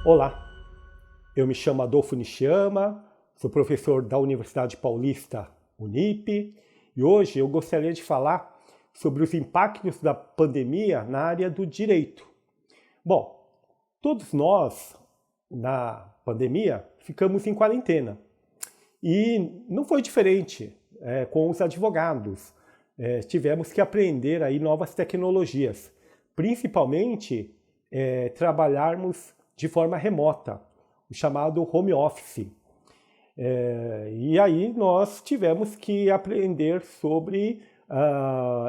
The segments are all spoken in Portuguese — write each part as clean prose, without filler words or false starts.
Olá, eu me chamo Adolfo Nishiyama, sou professor da Universidade Paulista Unip e hoje eu gostaria de falar sobre os impactos da pandemia na área do direito. Bom, todos nós na pandemia ficamos em quarentena e não foi diferente com os advogados. Tivemos que aprender aí novas tecnologias, principalmente trabalharmos de forma remota, o chamado home office. E aí nós tivemos que aprender sobre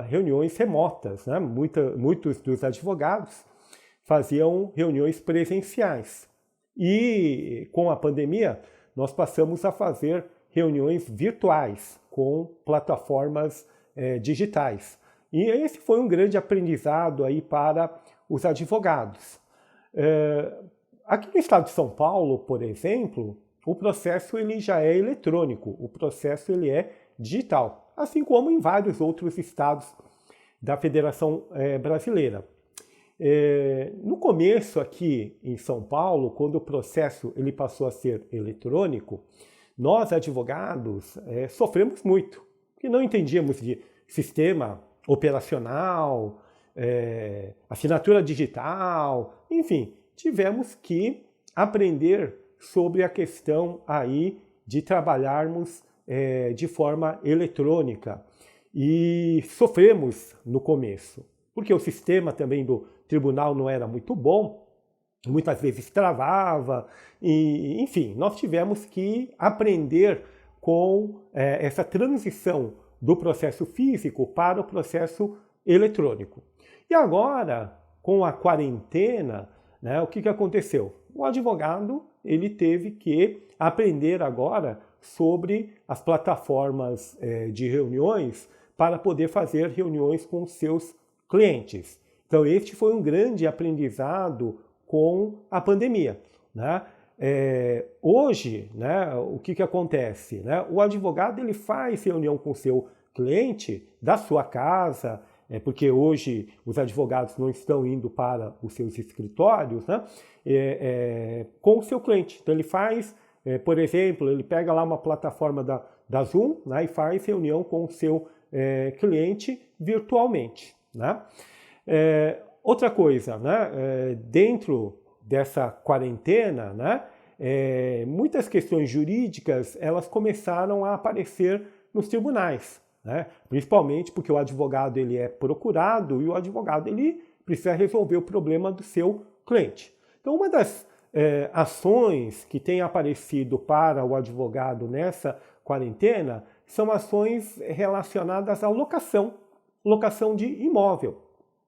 reuniões remotas, né? Muitos dos advogados faziam reuniões presenciais. E com a pandemia, nós passamos a fazer reuniões virtuais com plataformas digitais. E esse foi um grande aprendizado aí para os advogados. Aqui no estado de São Paulo, por exemplo, o processo ele já é eletrônico, o processo ele é digital, assim como em vários outros estados da Federação Brasileira. No começo aqui em São Paulo, quando o processo ele passou a ser eletrônico, nós advogados sofremos muito, porque não entendíamos de sistema operacional, assinatura digital, enfim, tivemos que aprender sobre a questão aí de trabalharmos de forma eletrônica e sofremos no começo, porque o sistema também do tribunal não era muito bom, muitas vezes travava, e, enfim, nós tivemos que aprender com essa transição do processo físico para o processo eletrônico. E agora, com a quarentena, né, o que aconteceu? O advogado ele teve que aprender agora sobre as plataformas de reuniões para poder fazer reuniões com seus clientes. Então, este foi um grande aprendizado com a pandemia, né? Hoje, né, o que acontece? Né? O advogado ele faz reunião com o seu cliente da sua casa, porque hoje os advogados não estão indo para os seus escritórios, né, com o seu cliente. Então ele faz, por exemplo, ele pega lá uma plataforma da Zoom, né, e faz reunião com o seu cliente virtualmente. Né? Outra coisa, né, dentro dessa quarentena, né, muitas questões jurídicas elas começaram a aparecer nos tribunais. Né? Principalmente porque o advogado ele é procurado e o advogado ele precisa resolver o problema do seu cliente. Então, uma das ações que tem aparecido para o advogado nessa quarentena são ações relacionadas à locação de imóvel.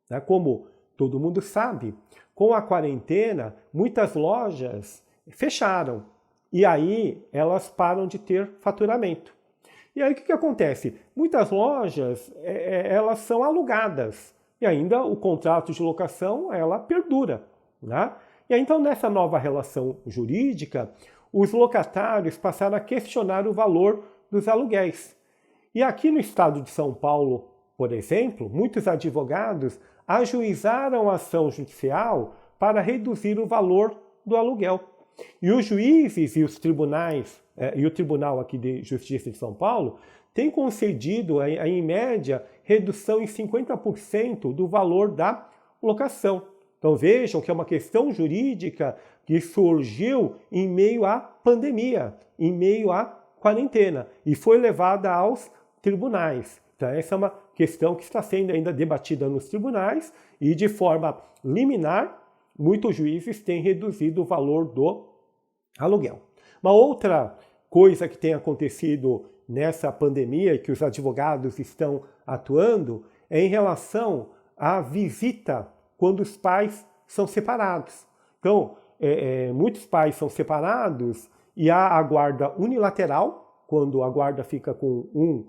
Né? Como todo mundo sabe, com a quarentena, muitas lojas fecharam e aí elas param de ter faturamento. E aí o que acontece? Muitas lojas elas são alugadas e ainda o contrato de locação ela perdura. Né? E aí, então nessa nova relação jurídica, os locatários passaram a questionar o valor dos aluguéis. E aqui no estado de São Paulo, por exemplo, muitos advogados ajuizaram a ação judicial para reduzir o valor do aluguel. E os juízes e os tribunais, e o Tribunal aqui de Justiça de São Paulo, têm concedido, em média, redução em 50% do valor da locação. Então vejam que é uma questão jurídica que surgiu em meio à pandemia, em meio à quarentena, e foi levada aos tribunais. Então essa é uma questão que está sendo ainda debatida nos tribunais e de forma liminar, muitos juízes têm reduzido o valor do aluguel. Uma outra coisa que tem acontecido nessa pandemia e que os advogados estão atuando é em relação à visita quando os pais são separados. Então, muitos pais são separados e há a guarda unilateral, quando a guarda fica com um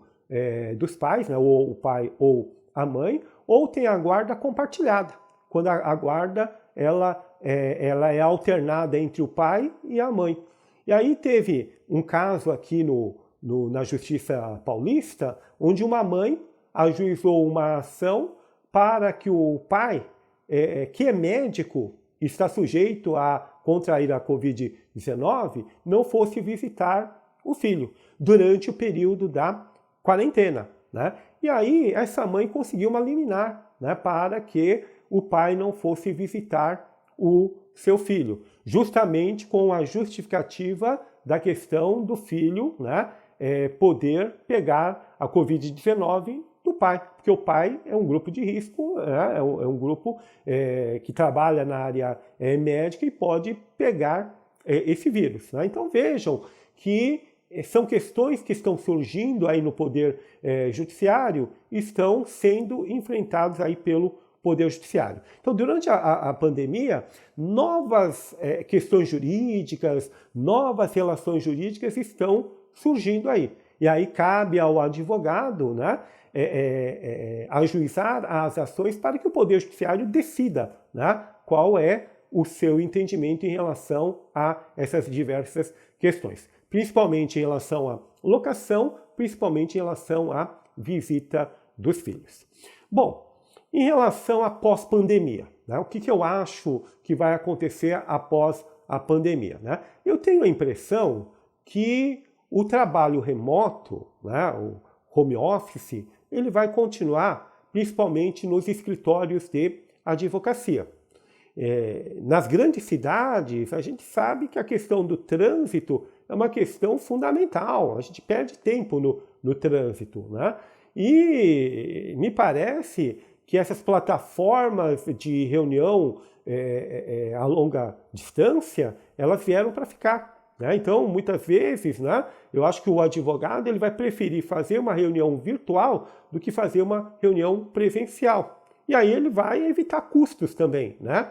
dos pais, né, ou o pai ou a mãe, ou tem a guarda compartilhada, quando a guarda ela é alternada entre o pai e a mãe. E aí teve um caso aqui na Justiça Paulista, onde uma mãe ajuizou uma ação para que o pai que é médico e está sujeito a contrair a Covid-19 não fosse visitar o filho durante o período da quarentena, né? E aí essa mãe conseguiu uma liminar, né, para que o pai não fosse visitar o seu filho, justamente com a justificativa da questão do filho, né, poder pegar a Covid-19 do pai, porque o pai é um grupo de risco, né, é um grupo que trabalha na área médica e pode pegar esse vírus, né? Então vejam que são questões que estão surgindo aí no Poder Judiciário e estão sendo enfrentados aí pelo Poder Judiciário. Então, durante a pandemia, novas questões jurídicas, novas relações jurídicas estão surgindo aí. E aí cabe ao advogado, né, ajuizar as ações para que o Poder Judiciário decida, né, qual é o seu entendimento em relação a essas diversas questões. Principalmente em relação à locação, principalmente em relação à visita dos filhos. Bom, em relação à pós-pandemia, né, o que eu acho que vai acontecer após a pandemia, né? Eu tenho a impressão que o trabalho remoto, né, o home office, ele vai continuar principalmente nos escritórios de advocacia. Nas grandes cidades, a gente sabe que a questão do trânsito é uma questão fundamental. A gente perde tempo no trânsito, né? E me parece que essas plataformas de reunião a longa distância, elas vieram para ficar, né? Então, muitas vezes, né, eu acho que o advogado ele vai preferir fazer uma reunião virtual do que fazer uma reunião presencial. E aí ele vai evitar custos também, né?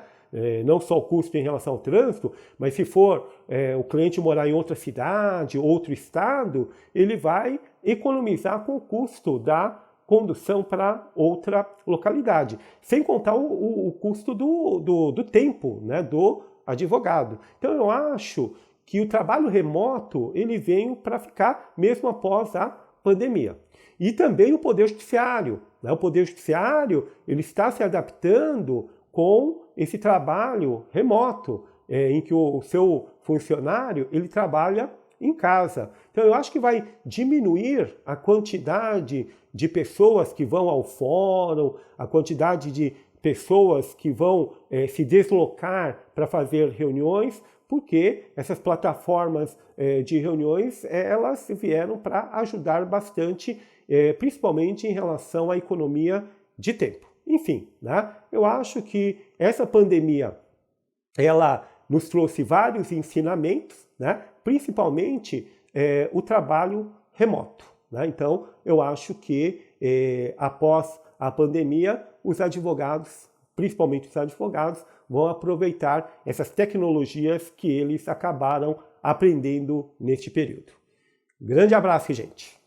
Não só o custo em relação ao trânsito, mas se for o cliente morar em outra cidade, outro estado, ele vai economizar com o custo da condução para outra localidade, sem contar o custo do tempo, né, do advogado. Então eu acho que o trabalho remoto ele veio para ficar mesmo após a pandemia. E também o Poder Judiciário, né? O Poder Judiciário ele está se adaptando com esse trabalho remoto, em que o seu funcionário ele trabalha em casa. Então eu acho que vai diminuir a quantidade de pessoas que vão ao fórum, a quantidade de pessoas que vão se deslocar para fazer reuniões, porque essas plataformas de reuniões elas vieram para ajudar bastante, principalmente em relação à economia de tempo. Enfim, né? Eu acho que essa pandemia ela nos trouxe vários ensinamentos, né? Principalmente o trabalho remoto, né? Então, eu acho que após a pandemia, os advogados, principalmente os advogados, vão aproveitar essas tecnologias que eles acabaram aprendendo neste período. Grande abraço, gente!